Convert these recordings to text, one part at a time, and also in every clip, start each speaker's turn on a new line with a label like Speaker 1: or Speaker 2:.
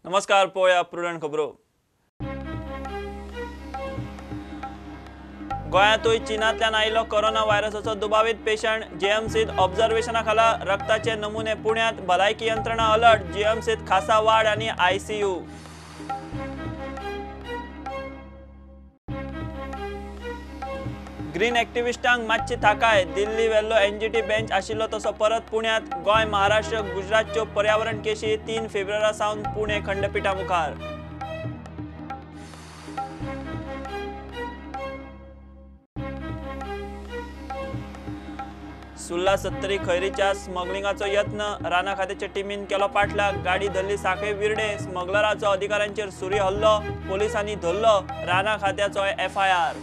Speaker 1: नमस्कार, पळोवया प्रुडंट खबरो। गोंयांतूय चीनांतल्यान आयिल्लो कोरोना व्हायरसाचो दुबावित पेशंट जीएमसीत ऑब्झर्वेशना खाला। रक्ताचे नमुने पुण्यांत, भलायकी यंत्रणा अलर्ट। जीएमसीत खासा वार्ड आनी आयसीयू। ग्रीन एक्टिविस्टांक मातशी थाकाय। दिल्ली वेल्लो एनजीटी बेंच आशिल्लो तसो परत पुण्यांत। गोंय, महाराष्ट्र, गुजरातच्यो पर्यावरण केशी 3 फेब्रुवारा सावन पुणे खंडपीठा मुखार। सुर्ला 70 खैरीच्या स्मगलिंगाचो यत्न। राना खात्याचे टिमीन केलो पाठलाग। गाडी धरली सांखळे विर्डे। स्मगलराचो अधिकाऱ्यांचेर सुरी हल्लो। पोलिसांनी धरलो। राना खात्याचो एफआयआर।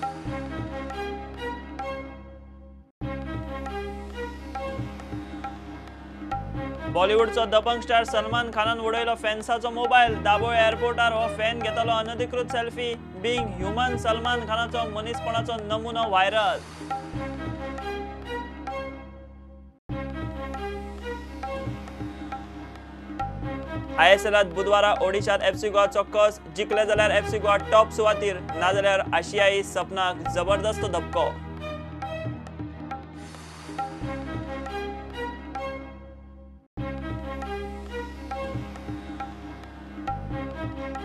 Speaker 1: बॉलिवूडचो दबंग स्टार सलमान खानान उडयलो फॅन्साचो मोबायल। दाबोळे एअरपोर्टार हो फॅन घेतालो अनधिकृत सेल्फी। बीइंग ह्युमन सलमान खानाचो मनीसपणाचो नमुनो व्हायरल। आयएसएलात बुधवारा ओडिशात एफसी गोवाचो कस। जिखले जाल्यार एफसी गोवा टॉप सुवातेर, नाजाल्यार आशियाई सपनाक जबरदस्त धपको।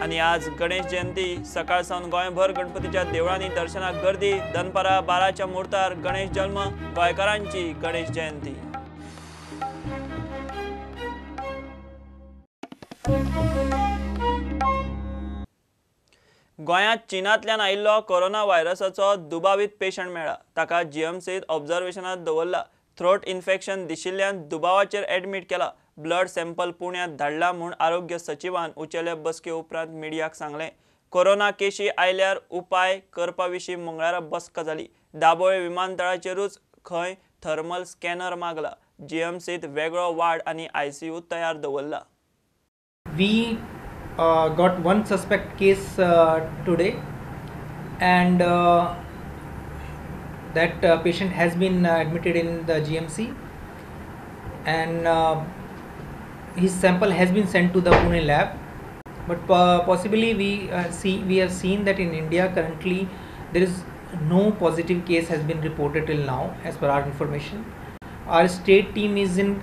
Speaker 1: आणि आज गणेश जयंती। सकाळ सावन गोंयभर गणपतीच्या देवळांनी दर्शनाक गर्दी। दनपारा 12च्या मुहूर्तार गणेश जल्म। गोंयकारांची गणेश जयंती। गोंयांत चीनांतल्यान आयिल्लो कोरोना व्हायरसाचो दुबावित पेशंट मेळ्ळा। ताका जीएमसीत ऑब्झर्वेशनांत दवरला। थ्रोट इन्फेक्शन दिशिल्ल्यान दुबावाचेर एडमीट केला। ब्लड सॅम्पल पुण्यांत धाडला म्हूण आरोग्य सचिवान उंचेले बसके उपरांत मिडियाक सांगलें। कोरोना केशी आयल्यार उपाय करपा विशीं मंगळारा बसका जाली। दाबोळे विमानतळाचेरूच खंय थर्मल स्कॅनर मागला। जीएमसीत वेगळो वार्ड आनी आयसीयू तयार दवरला।
Speaker 2: We got one suspect case today, and that patient has been admitted in the GMC, and his sample has been sent to the Pune lab. But possibly we have seen that in India currently there is no positive case has been reported till now, as per our information. Our state team is in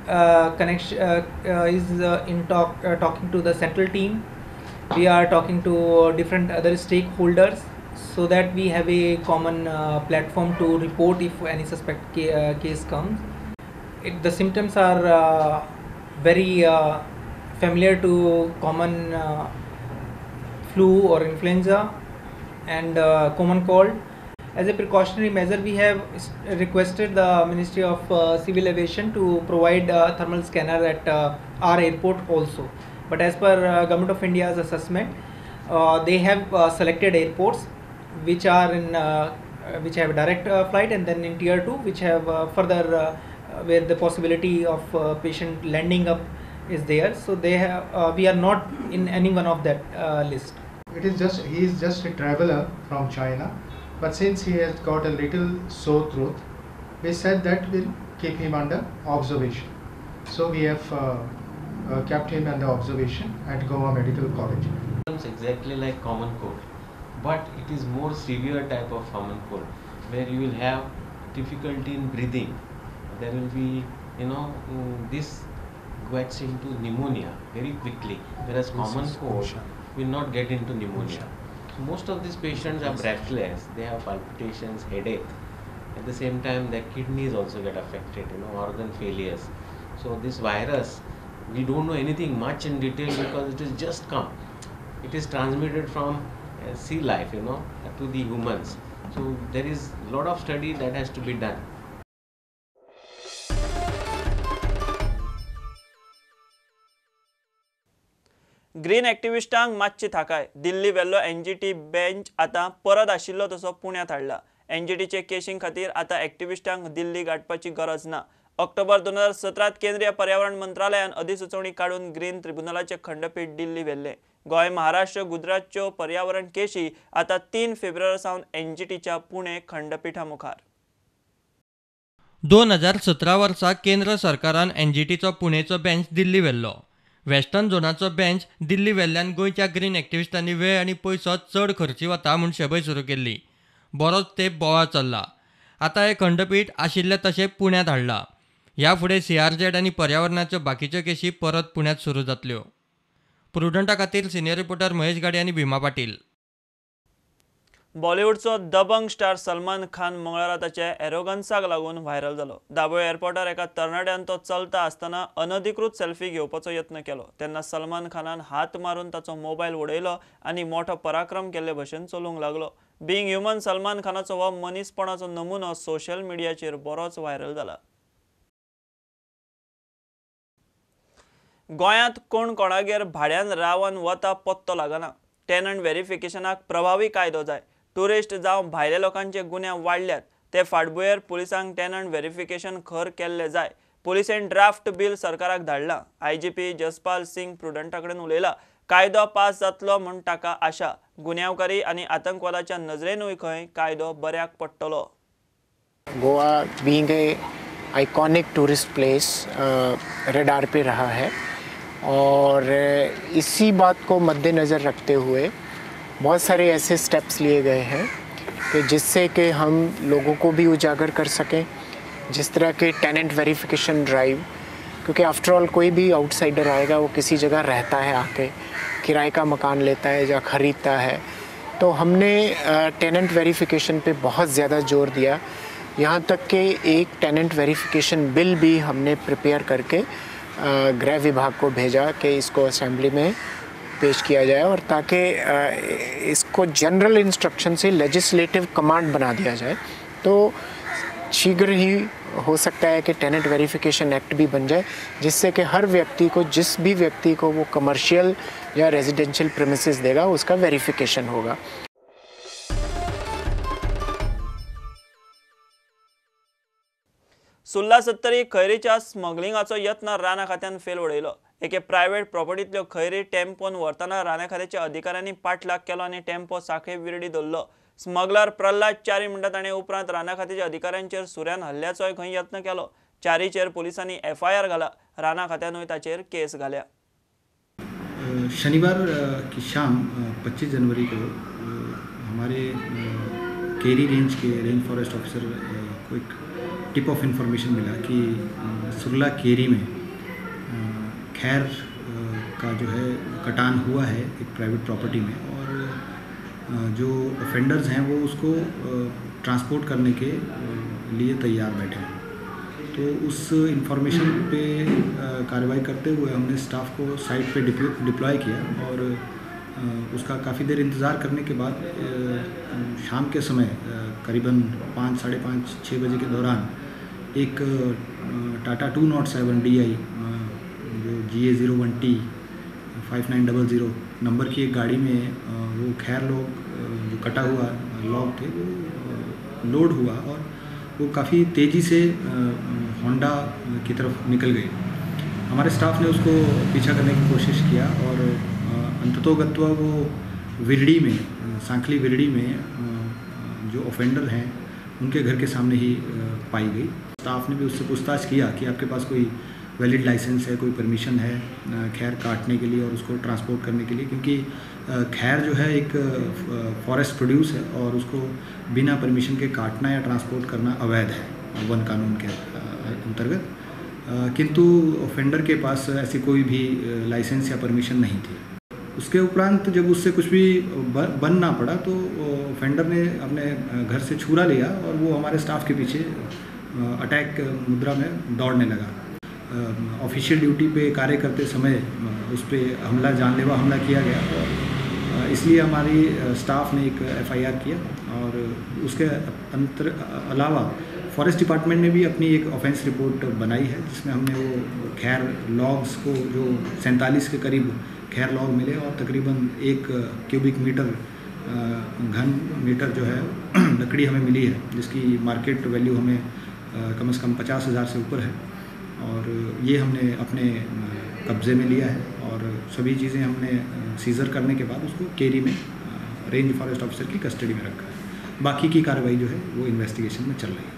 Speaker 2: talking to the central team. We are talking to different other stakeholders so that we have a common platform to report if any suspect case comes. The symptoms are very familiar to common flu or influenza and common cold. As a precautionary measure, we have requested the Ministry of Civil Aviation to provide a thermal scanner at our airport also. But as per Government of India's assessment, they have selected airports which are in which have direct flight, and then in tier 2 which have further where the possibility of patient landing up is there. So they have we are not in any one of that list.
Speaker 3: He is just a traveler from China, but since he has got a little sore throat, we said that we'll keep him under observation. So we have kept him under observation at Goa Medical College.
Speaker 4: It's exactly like common cold, but it is more severe type of common cold, where you will have difficulty in breathing. There will be, this gets into pneumonia very quickly, whereas common cold will not get into pneumonia. So most of these patients are breathless, they have palpitations, headache. At the same time, their kidneys also get affected, organ failures. So this virus, we don't know anything much in detail because it is just come. It is transmitted from sea life, to the humans. So there is a lot of study that has to be done.
Speaker 1: Green एक्टिविस्टांक मातशी थाकाय। Delhi yellow NGT bench आतां परत आशिल्लो तसो पुण्यांत हाडला। एनजीटीचे केशीं खातीर आतां एक्टिविस्टांक दिल्ली गाठपाची गरज ना। ऑक्टोबर 2017 केंद्रीय पर्यावरण मंत्रालयान अधिसुचोवणी काडून ग्रीन ट्रिब्युनलाचे खंडपीठ दिल्ली व्हेल्ले। गोंय, महाराष्ट्र, गुजरातच्यो पर्यावरण केशी आतां 3 फेब्रुवारा सावन एनजीटीच्या पुणे खंडपीठा मुखार।
Speaker 5: 2017 वर्सा केंद्र सरकारान एनजीटीचो पुणेचो बेंच दिल्ली व्हेल्लो। वेस्टर्न झोनाचो बेंच दिल्ली वेल्ल्यान गोंयच्या ग्रीन एक्टिविस्टांनी वेळ आनी पयसो चड खर्ची वता म्हूण शबय सुरू केल्ली. बरोच तेंप बोवाळ चल्ला. आतां हें खंडपीठ आशिल्लें तशें पुण्यांत हाडलां. ह्या फुडें CRZ आनी पर्यावरणाच्यो बाकीच्यो केशी परत पुण्यांत सुरू जातल्यो. प्रुडंटा खातीर सिनियर रिपोर्टर महेश गाडे आनी भीमा पाटील.
Speaker 1: बॉलिवूडचो दबंग स्टार सलमान खान मंगळारा ताचे एरोगन्साक लागून व्हायरल जालो. दाबोळे एअरपोर्टार एका तरणाट्यान तो चलता आसतना अनधिकृत सेल्फी घेवपाचो यत्न केलो. तेन्ना सलमान खानान हात मारून ताचो मोबायल उडयलो आनी मोठो पराक्रम केल्ले भशेन चलूंक लागलो. बिंग ह्युमन सलमान खानाचो हो मनीसपणाचो नमुनो सोशल मिडियाचेर बरोच व्हायरल जाला. गोंयांत कोण कोणागेर भाड्यान रावन वता पत्तो लागना. टेनंट व्हेरिफिकेशनाक प्रभावी कायदो जाय. टुरिस्ट जावं भायल्या लोकांचे गुन्हे वाडल्यात. ते फाटभुंयेर पुलिसांक टेनंट व्हेरिफिकेशन खर केल्ले जाय. पुलिसेन ड्राफ्ट बील सरकाराक धाडलां. IGP जसपाल सिंग प्रुडंटा कडेन उलयला. कायदो पास जातलो म्हूण ताका आशा. गुन्यांवकारी आनी आतंकवादाच्या नजरेनूय खंय कायदो बऱ्याक पडटलो.
Speaker 6: Goa being a iconic tourist place radar पे रहा है और इसी बात को मद्देनज़र रखते हुए बहुत सारे ऐसे स्टेप्स लिए गए हैं कि जिससे कि हम लोगों को भी उजागर कर सकें. जिस तरह के टेनेंट वेरिफिकेशन ड्राइव, क्योंकि आफ्टर ऑल कोई भी आउटसाइडर आएगा वो किसी जगह रहता है, आके किराए का मकान लेता है या ख़रीदता है, तो हमने टेनेंट वेरिफिकेशन पे बहुत ज़्यादा जोर दिया. यहाँ तक कि एक टेनेंट वेरिफिकेशन बिल भी हमने प्रिपेयर करके गृह विभाग को भेजा कि इसको असेंबली में पेश किया जाए और ताकि इसको जनरल इंस्ट्रक्शन से लेजिस्लेटिव कमांड बना दिया जाए. तो शीघ्र ही हो सकता है कि टेनेंट वेरिफिकेशन एक्ट भी बन जाए, जिससे कि हर व्यक्ति को, जिस भी व्यक्ति को वो कमर्शियल या रेजिडेंशियल प्रीमिसेस देगा उसका वेरिफिकेशन होगा.
Speaker 1: 1670 खैरीच्या स्मगलिंगाचो यत्न राना खात्यान फेल उडयलो. एके प्रायव्हेट प्रॉपर्टींतल्यो खैरी टेम्पोन व्हरतना राना खात्याच्या अधिकाऱ्यांनी पाठलाग केलो आनी टेम्पो सांखळे विरडी दवरलो. स्मगलर प्रल्हाद च्यारी म्हणटा ताणें उपरांत राना खात्याच्या अधिकाऱ्यांचेर सुऱ्यान हल्ल्याचोय खंय यत्न केलो. च्यारीचेर पुलिसांनी FIR घाला. राना खात्यानूय ताचेर केस घाल्या.
Speaker 7: शनिवार की शाम 25 जनवरी को हमारे केरी रेंज के रेंज फॉरेस्ट ऑफिसर को एक टिप ऑफ इन्फॉर्मेशन मिला कि सुरला केरी में खैर का जो है कटान हुआ है एक प्राइवेट प्रॉपर्टी में, और जो ऑफेंडर्स हैं वो उसको ट्रांसपोर्ट करने के लिए तैयार बैठे हैं. तो उस इंफॉर्मेशन पे कार्रवाई करते हुए हमने स्टाफ को साइट पे डिप्लॉय किया और उसका काफ़ी देर इंतज़ार करने के बाद शाम के समय करीबन 5, साढ़े 5, 6 बजे के दौरान एक टाटा 207 DI जो GA01T 5900 नंबर की एक गाड़ी में वो खैर लॉग जो कटा हुआ लॉग थे वो लोड हुआ और वो काफ़ी तेज़ी से होंडा की तरफ निकल गई. हमारे स्टाफ ने उसको पीछा करने की कोशिश किया और अंततोगत्वा वो विरडी में, सांखली विरडी में जो ऑफेंडर हैं उनके घर के सामने ही पाई गई. स्टाफ ने भी उससे पूछताछ किया कि आपके पास कोई वैलिड लाइसेंस है, कोई परमिशन है खैर काटने के लिए और उसको ट्रांसपोर्ट करने के लिए, क्योंकि खैर जो है एक फॉरेस्ट प्रोड्यूस है और उसको बिना परमिशन के काटना या ट्रांसपोर्ट करना अवैध है वन कानून के अंतर्गत. किंतु ऑफेंडर के पास ऐसी कोई भी लाइसेंस या परमिशन नहीं थी. उसके उपरांत जब उससे कुछ भी बन ना पड़ा तो ऑफेंडर ने अपने घर से छुरा लिया और वो हमारे स्टाफ के पीछे अटैक मुद्रा में दौड़ने लगा. ऑफिशियल ड्यूटी पे कार्य करते समय उस पर हमला, जानलेवा हमला किया गया और इसलिए हमारी स्टाफ ने एक FIR किया और उसके अलावा फॉरेस्ट डिपार्टमेंट ने भी अपनी एक ऑफेंस रिपोर्ट बनाई है जिसमें हमने वो खैर लॉग्स को जो 47 के करीब खैर लॉग मिले और तकरीबन 1 क्यूबिक मीटर घन मीटर जो है लकड़ी हमें मिली है, जिसकी मार्केट वैल्यू हमें कम से कम 50,000 से ऊपर है और ये हमने अपने कब्ज़े में लिया है और सभी चीज़ें हमने सीज़र करने के बाद उसको केरी में रेंज फॉरेस्ट ऑफिसर की कस्टडी में रखा है. बाकी की कार्रवाई जो है वो इन्वेस्टिगेशन में चल रही है.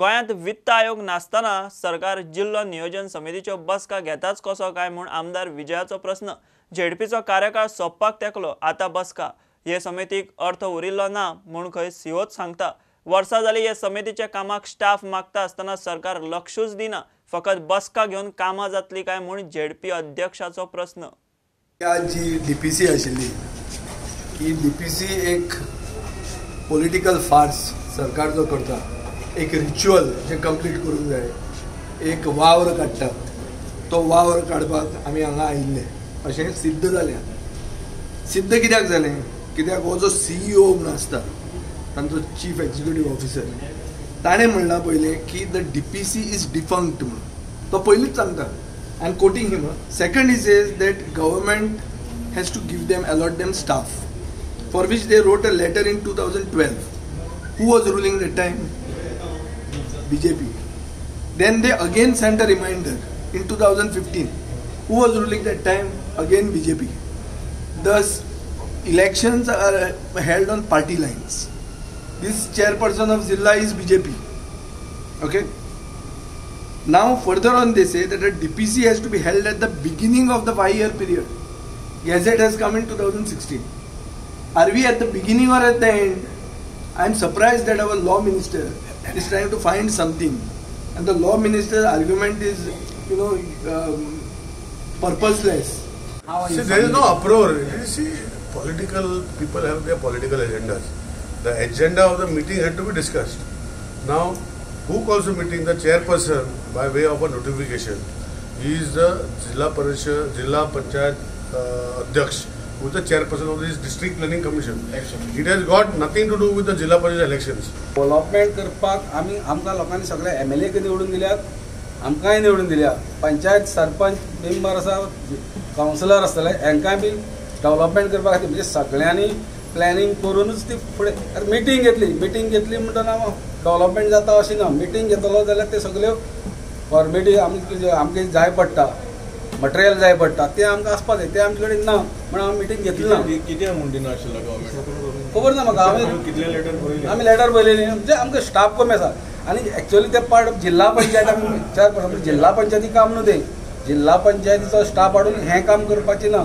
Speaker 1: गोंयांत वित्त आयोग नासतना सरकार जिल्लो नियोजन समितीच्यो बसका घेताच कसो काय म्हूण आमदार विजयाचो प्रस्न. जेडपीचो कार्यकाळ सोंपपाक तेकलो आतां बसका. हे समितीक अर्थ उरिल्लो ना म्हूण खंय सीओच सांगता. वर्सां जालीं हे समितीच्या कामाक स्टाफ मागता आसतना सरकार लक्षूच दिना. फकत बसका घेवन कामां जातली काय म्हूण जेडपी अध्यक्षाचो प्रस्न.
Speaker 8: जी डीपीसी आशिल्ली ही डीपीसी एक पॉलिटिकल फार्स सरकार जो करता, एक रिच्युअल जे कंप्लीट करूंक जाय, एक वावर काडटात, तो वावर काडपाक आमी हांगा आयिल्ले अशें सिद्ध जालें. सिद्ध कित्याक जालें? कित्याक हो जो CEO म्हूण आसता तांचो चीफ एक्झिक्युटीव ऑफिसर, ताणें म्हणलां पयलें की द डीपीसी इज डिफंक्ट म्हणून. तो पयलींच सांगता. I am quoting him. Second he says that government has to give them allot them staff, for which they wrote a letter in 2012. Who was ruling that time? BJP. Then they again sent a reminder in 2015. Who was ruling that time? Again BJP. Thus, elections are held on party lines. This chairperson of Zilla is BJP. Okay? Now further on they say that a DPC has to be held at the beginning of the 5-year period. Gazette has come in 2016. Are we at the beginning or at the end? I am surprised that our law minister is trying to find something, and the law minister's argument is, purposeless.
Speaker 9: See, there is no uproar. You see, political people have their political agendas. The agenda of the meeting had to be discussed. Now, who calls the meeting? The chairperson, by way of a notification. He is the Jilla Panchayat Adhyaksh, who is the chairperson of this district planning commission. It has got nothing to do with the Jilla Panchayat elections.
Speaker 10: Development करपाक आमकां लोकांनी सगळे MLA निवडून दिल्यात, आमकांय निवडून दिल्या. Panchayat sarpanch member आसा, कावन्सिलर आसतले, हांकांय बी डेव्हलपमेंट करपा खातीर म्हणजे सगळ्यांनी प्लॅनिंग करूनच ती फुडें मिटींग घेतली म्हणटना डेव्हलपमेंट जाता अशें ना. मिटींग घेतलो जाल्यार ते सगळ्यो फॉर्मेलिटी आमकां जाय पडटा, मटेरियल जाय पडटा, ते आमकां आसपा जाय, ते आमचे कडेन ना म्हणून आमी मिटींग घेतली ना.
Speaker 9: कितें म्हूण दिना आशिल्लो गव्हर्मेंट?
Speaker 10: खबर ना म्हाका. आमी लेटर बरयलेली म्हणजे आमकां स्टाफ कमी आसा आनी एक्चुअली ते पार्ट ऑफ जिल्हा पंचायत. आमी विचार जिल्हा पंचायती काम न्हू ते, जिल्हा पंचायतीचो स्टाफ हाडून हें काम करपाचें ना.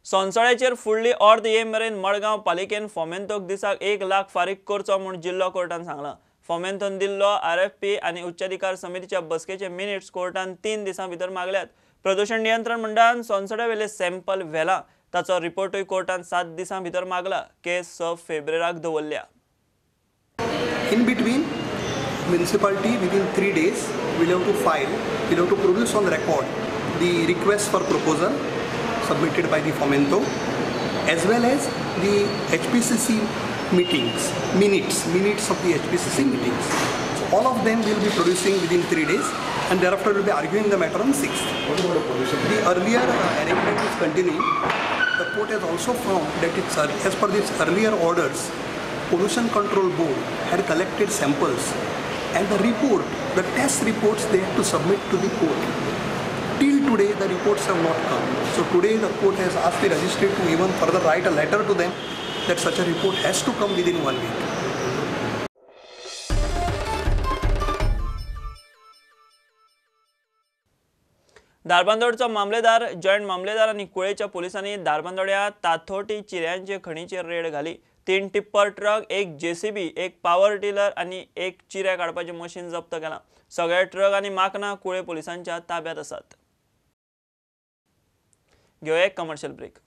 Speaker 1: सोंसळ्याचेर फुडली अर्द ये मेरेन मडगांव पालिकेन फोमेंतोक दिसाक 1 लाख फारीक करचो म्हूण जिल्लो कोर्टान सांगलां. फोमेंतोन दिल्लो RFP आनी उच्चाधिकार समितीच्या बसकेचे मिनिट्स कोर्टान 3 दिसां भितर मागल्यात. प्रदूषण नियंत्रण मंडळान सोंसड्या वेले सॅम्पल व्हेला, ताचो रिपोर्टूय कोर्टान 7 दिसां भितर मागला. केस 6 फेब्रुवारीक दवरल्या.
Speaker 11: In between, municipality within 3 days will have to produce on record the request for proposal submitted by the Fomento, as well as the HPCC minutes of the HPCC meetings. So all of them will be producing within 3 days, and thereafter will be arguing the matter on 6th. The earlier arrangement is continuing. The court has also found that as per its earlier orders, Pollution Control Board had collected samples, and the test reports they had to submit to the court. Till today, the reports have not come. So today, the court has asked the registry to even further write a letter to them that such a report has to come within 1 week.
Speaker 1: धारबांदोडचो मामलेदार, joint मामलेदार आनी कुळेच्या पुलिसांनी धारबांदोड्या ताथोटी चिऱ्यांचे खणीचेर red घाली. 3 tipper truck, 1 JCB, 1 power tiller आनी 1 चिरे काडपाचें machine जप्त केलां. सगळे ट्रक आनी माकनां कुळे पुलिसांच्या ताब्यांत आसात. घेवया एक कमर्शियल ब्रेक.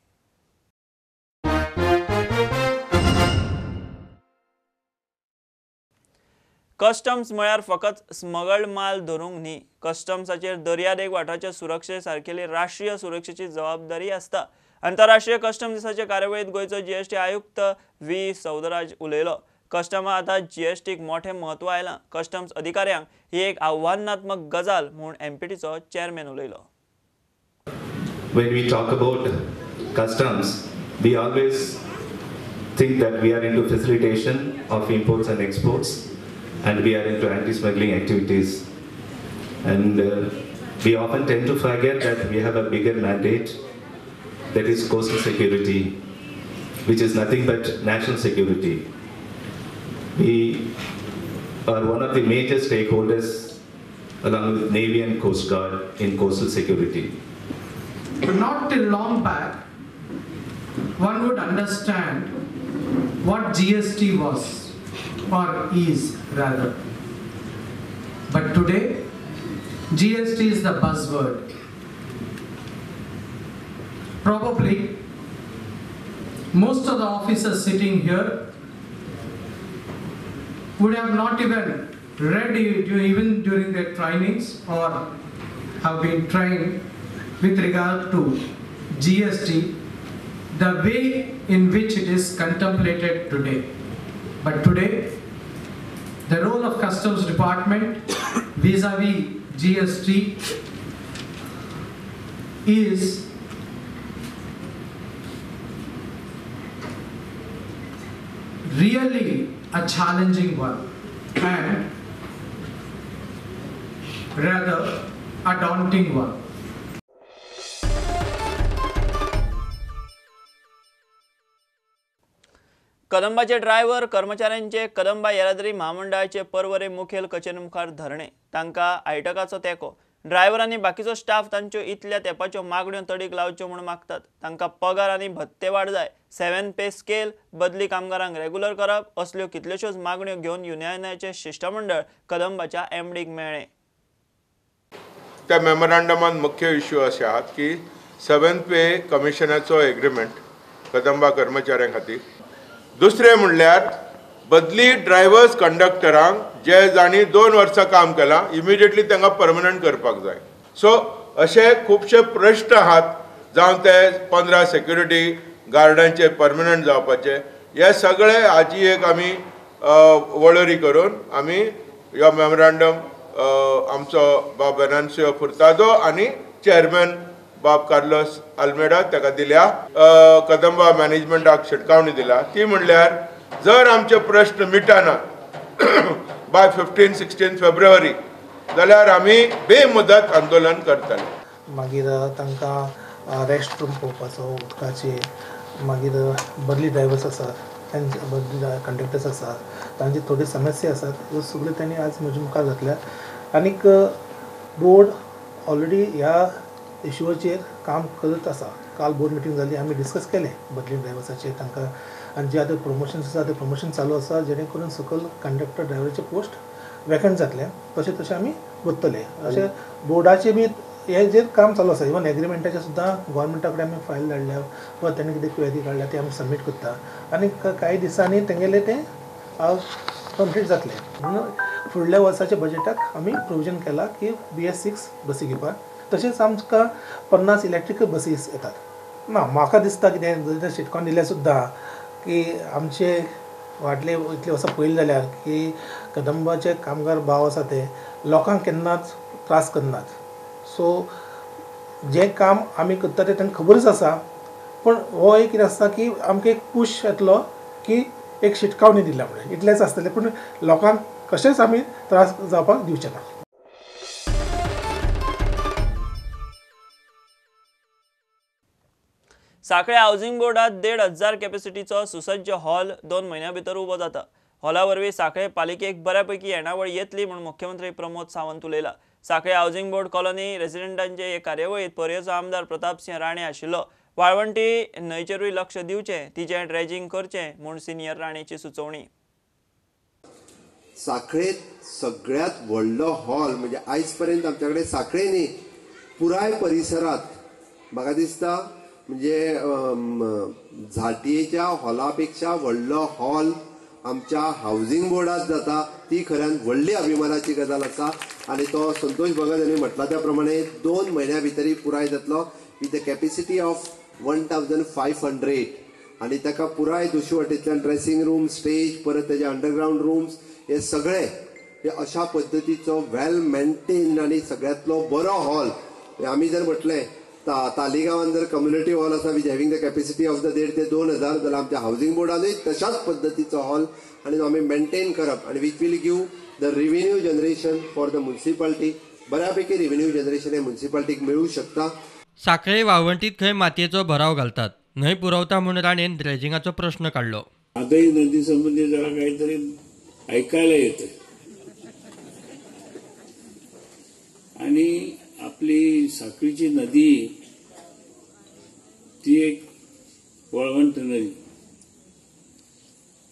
Speaker 1: कस्टम्स म्हळ्यार फकत स्मगल्ड माल धरूंक न्ही. कस्टम्साचेर दर्यादेग वाठाराच्या सुरक्षे सारकेली राष्ट्रीय सुरक्षेची जबाबदारी आसता. आंतरराष्ट्रीय कस्टम दिसाचे कार्यावळीत गोंयचो GST आयुक्त V. सौदराज उलयलो. कस्टमा आतां GSTक मोठें म्हत्व आयलां. कस्टम्स अधिकाऱ्यांक ही एक आव्हानात्मक गजाल म्हूण MPTचो चेअरमॅन उलयलो.
Speaker 12: When we talk about customs, we always think that we are into facilitation of imports and exports, and we are into anti-smuggling activities. And we often tend to forget that we have a bigger mandate, that is coastal security. which is nothing but national security. We are one of the major stakeholders along with Navy and Coast Guard in coastal security.
Speaker 13: Not till long back, one would understand what GST was, or is rather. But today, GST is the buzzword. Probably, most of the officers sitting here would have not even read it even during their trainings or have been trained with regard to GST, the way in which it is contemplated today. But today, the role of Customs Department vis-a-vis GST is really a challenging one and rather a daunting one.
Speaker 1: कदंबाचे driver कर्मचाऱ्यांचे कदंबा येरादारी महामंडळाचे परवरे मुखेल कचेरी मुखार धरणे तांकां आयटकाचो तेंको ड्रायव्हरांनी बाकीचो स्टाफ तांच्यो इतल्या तेंपाच्यो मागण्यो तडीक लावच्यो म्हूण मागतात तांकां पगार आनी भत्ते वाड जाय 7 पे स्केल बदली कामगारांक रेग्युलर करप असल्यो कितल्योश्योच मागण्यो घेवन युनियनाचे शिष्टमंडळ कदंबाच्या एमडीक मेळ्ळे.
Speaker 14: त्या मेमोरंडमान मुख्य इश्यू असे आहात की 7 पे कमिशनाचो एग्रीमेंट कदंबा कर्मचाऱ्यां खातीर. दुसरे म्हणल्यार बदली ड्रायव्हर्स कंडक्टरांक जे जाणी 2 वर्सां काम केलां इमिडिएटली तांकां परमनंट करपाक जाय. सो अशे खुबशे प्रश्न आहात जावं ते 15 सेक्युरिटी गार्डांचे परमनंट जावपाचे हे सगळे हाजी एक आमी वळेरी करून आमी ह्यो मेमोरंडम आमचो बाब वेनान्सियो फुर्तादो आनी चेअरमॅन बाब कार्लोस आल्मेडा ताका दिल्या. कदंबा मॅनेजमेंटाक शिटकावणी दिला ती म्हणल्यार जर आमचे प्रश्न मिटाना बाय 15-16 फेब्रुवारी जाल्यार आमी बेमुदत आंदोलन करतले.
Speaker 15: मागीर तांकां रेस्ट रूम पळोवपाचो उदकाचे मागीर बदली ड्रायव्हर्स आसात तांचे बदली कंडक्टर्स आसात तांची थोडी समस्या आसात ह्यो सगळ्यो तांणी आज म्हजे मुखार घातल्या. आनीक बोर्ड ऑलरेडी ह्या इश्यूचेर काम करत आसा. काल बोर्ड मिटींग जाली आमी डिस्कस केलें बदली ड्रायव्हर्साचेर तांकां आनी जे आतां प्रमोशन्स आसा ते प्रमोशन चालू आसा जेणे करून सकयल कंडक्टर ड्रायव्हराचे पोस्ट वेकंट जातले तशें आमी करतले. अशें बोर्डाचें बी हे जे काम चालू आसा इवन एग्रीमेंटाचें सुद्दां गोवोरमेंटा कडेन आमी फायल धाडल्या वा तेणें कितें क्वेरी काडल्या ती आमी सबमीट करता आनी कांय दिसांनी तेंगेलें तें कंप्लीट जातलें. म्हणून फुडल्या वर्साच्या बजेटाक आमी प्रोविजन केलां की BS6 बसी घेवपाक. तशेंच आमकां 50 इलेक्ट्रिकल बसीस येतात. ना म्हाका दिसता कितें शिटकावन दिल्यार सुद्दां की आमचे वाटले इतले वर्सां पयलीं जाल्यार की कदंबाचे कामगार भाव आसा ते लोकांक केन्नाच त्रास करनात. सो जें काम आमी करता तें तांकां खबरच आसा पूण हो एक कितें आसता की आमकां एक पुश येतलो की एक शिटकावणी दिल्या म्हणून इतलेंच आसतलें पूण लोकांक कशेंच आमी त्रास जावपाक दिवचे ना.
Speaker 1: सांखळे हावजिंग बोर्डात 1,500 कॅपॅसिटीचो सुसज्ज हॉल 2 म्हयन्यां भितर उबो जाता. हॉला वरवीं सांखळे पालिकेक बऱ्यापैकी येणावळ येतली म्हूण मुख्यमंत्री प्रमोद सावंत उलयला. सांखळे हावजिंग बोर्ड कॉलनी रेसिडेंटांचे हे कार्यावळीत पर्येचो आमदार प्रताप सिंह राणे आशिल्लो. वाळवंटी न्हंयचेरूय लक्ष दिवचें तिचें ड्रेजिंग करचें म्हूण सिनियर राणेची सुचोवणी.
Speaker 16: सांखळेंत सगळ्यात व्हडलो हॉल म्हणजे आयज पर्यंत आमच्या कडेन सांखळे न्ही पुराय परिसरांत म्हाका दिसता म्हणजे झाटयेच्या हॉला पेक्षा व्हडलो हॉल आमच्या हावजिंग बोर्डात जाता ती खऱ्यान व्हडली अभिमानाची गजाल आसा. आनी तो संतोष भगत हांणी म्हटला त्या प्रमाणे 2 म्हयन्या भितर पुराय जातलो विथ द कॅपेसिटी ऑफ 1500 आनी ताका पुराय दुशवाटेंतल्यान ड्रेसिंग रूम स्टेज परत तेजे अंडरग्रावंड रूम्स हे सगळे हे अशा पद्दतीचो वेल मेंटेन आनी सगळ्यांतलो बरो हॉल. आमी जर म्हटलें तालिगांवान जर कम्युनिटी हॉल आसा which having the capacity of the 1,500 ते 2,000 जाल्यार आमच्या हावजिंग बोर्डानूय तशाच पद्दतीचो हॉल आनी आमी मेंटेन करप आनी which will give the revenue generation for the municipality. बऱ्यापैकी रेव्हेन्यू जनरेशन हे म्युन्सिपालिटीक मेळूं शकता.
Speaker 5: सांखळे वाळवंटीत खंय मातयेचो भराव घालतात न्हंय पुरवता म्हूण राणेन ड्रेजिंगाचो प्रश्न काडलो.
Speaker 17: आताही नदी संबंधी जरा काहीतरी ऐकायला येतं आणि आपली साखळीची नदी ती एक वळवंट नदी,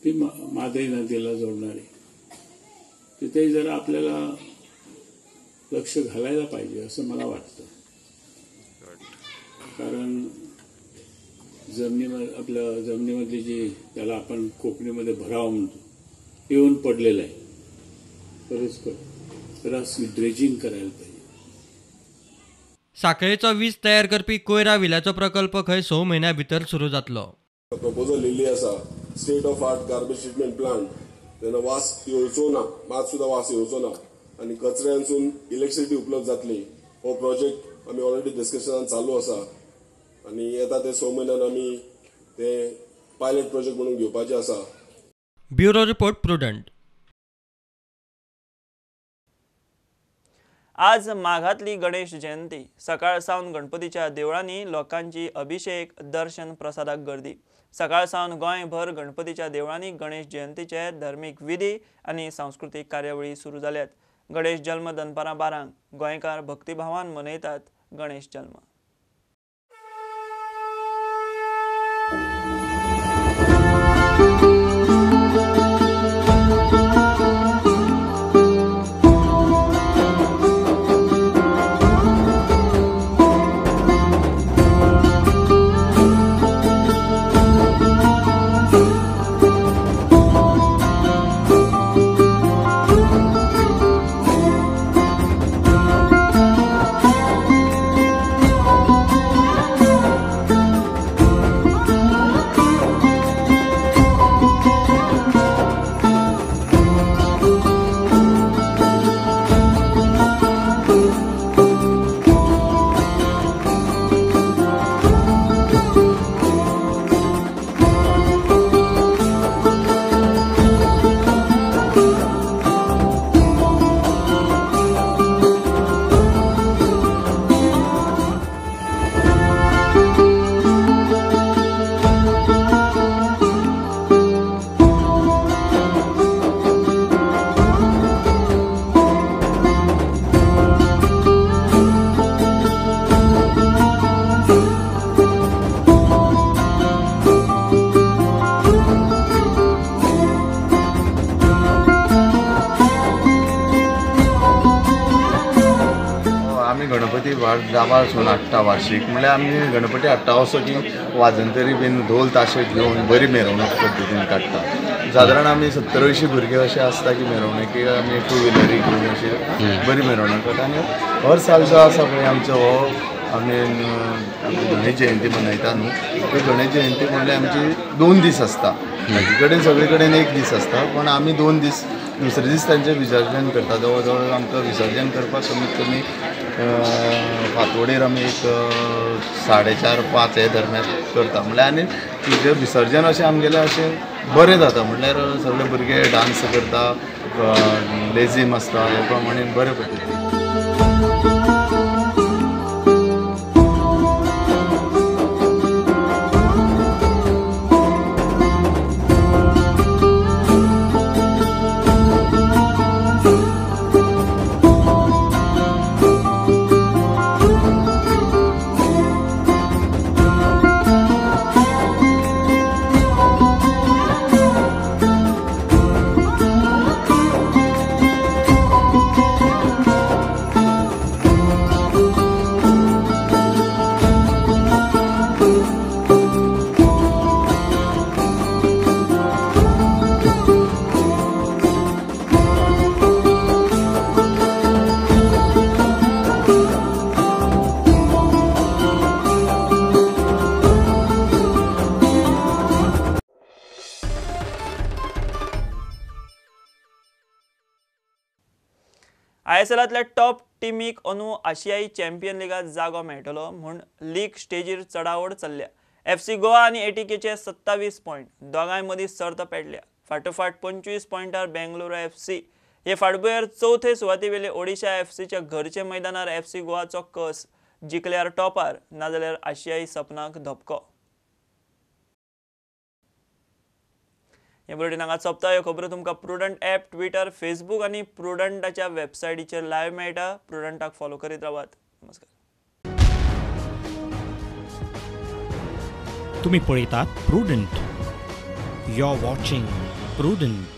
Speaker 17: ती मादई नदीला जोडणारी, तिथे जरा आपल्याला लक्ष घालायला पाहिजे असं मला वाटतं. कारण आपल्या जमिनीमधली जी त्याला आपण कोकणीमध्ये भराव म्हणतो येऊन पडलेलं आहे, जरा ड्रेजिंग करायला पाहिजे.
Speaker 5: साखळेचो वीज तयार करपी कोयरा विल्याचो प्रकल्प खंय 6 म्हयन्या भितर सुरू जातलो.
Speaker 18: प्रपोजल येयल्ली आसा state of art garbage treatment plant, तेन्ना वास येवचो ना, मात सुद्दां वास येवचो ना आनी कचऱ्यांसून इलेक्ट्रिसिटी उपलब्ध जातली. हो प्रोजेक्ट आमी ऑलरेडी डिस्कशनान चालू आसा आनी येता ते 6 म्हयन्यान आमी ते पायलट प्रोजेक्ट म्हणून घेवपाचे आसा.
Speaker 5: Bureau report prudent.
Speaker 1: आज माघातली गणेश जयंती. सकाळ सावन गणपतीच्या देवळांनी लोकांची अभिषेक, दर्शन, प्रसादाक गर्दी. सकाळ सावन गोंयभर गणपतीच्या देवळांनी गणेश जयंतीचे धर्मीक विधी आनी सांस्कृतीक कार्यावळी सुरू जाल्यात. गणेश जल्म दनपारां 12 गोंयकार भक्तिभावान मनयतात गणेश जल्म.
Speaker 19: गणपती गांवासून हाडटा वार्षिक, म्हळ्यार आमी गणपती हाडटा असो की वाजंतरी बीन ढोल ताशे घेवन बरी मिरवणूक पद्दतीन काडटा. सादारण आमी 70-80 भुरगे अशे आसता की मिरवणुकीक आमी 2 व्हिलरी घेवन अशी बरी मिरवणूक करता. आनी हर साल जो आसा पळय आमचो हो आमी गणेश जयंती मनयता न्हू, त्यो गणेश जयंती म्हणल्यार आमची 2 दीस आसता. बाकी कडेन सगळे कडेन 1 दीस आसता, पण आमी 2 दीस दुसरे दीस तांचें विसर्जन करता. जवळ जवळ आमकां विसर्जन करपाक कमीत कमी फांतोडेर आमी एक 4:30-5 हे दरम्यान करता. म्हळ्यार आनी तुजें विसर्जन अशें आमगेलें अशें बरें जाता. म्हटल्यार सगळे भुरगे डान्स करता, लेझीम आसता, हे प्रमाणे बरे पद्दतीन.
Speaker 1: ISLांतल्या टॉप टिमीक अंदू आशियाई चॅम्पियन लिगात जागो मेळटलो म्हूण लीग स्टेजीर चडाओड चल्ल्या. FC गोवा आनी ATKचे 27 पॉयंट, दोगांय मदीं सर्त पेटल्या. फाटोफाट 25 पॉयंटार बेंगळुरू FC. हे फाटभुंयेर चवथे सुवाते वेले ओडिशा FCच्या घरचे मैदानार FC गोवाचो कस जिखल्यार टॉपार, नाजाल्यार आशियाई सपनाक धपको. हे बुलेटिनांत सोंपता. ह्यो खबरो तुमकां प्रुडंट ॲप, ट्विटर, फेसबूक आनी प्रुडंटाच्या वेबसायटीचेर लायव्ह मेळटा. प्रुडंटाक फॉलो करीत रावात. नमस्कार.
Speaker 20: तुम्ही पळयतात Prudent. You are watching prudent.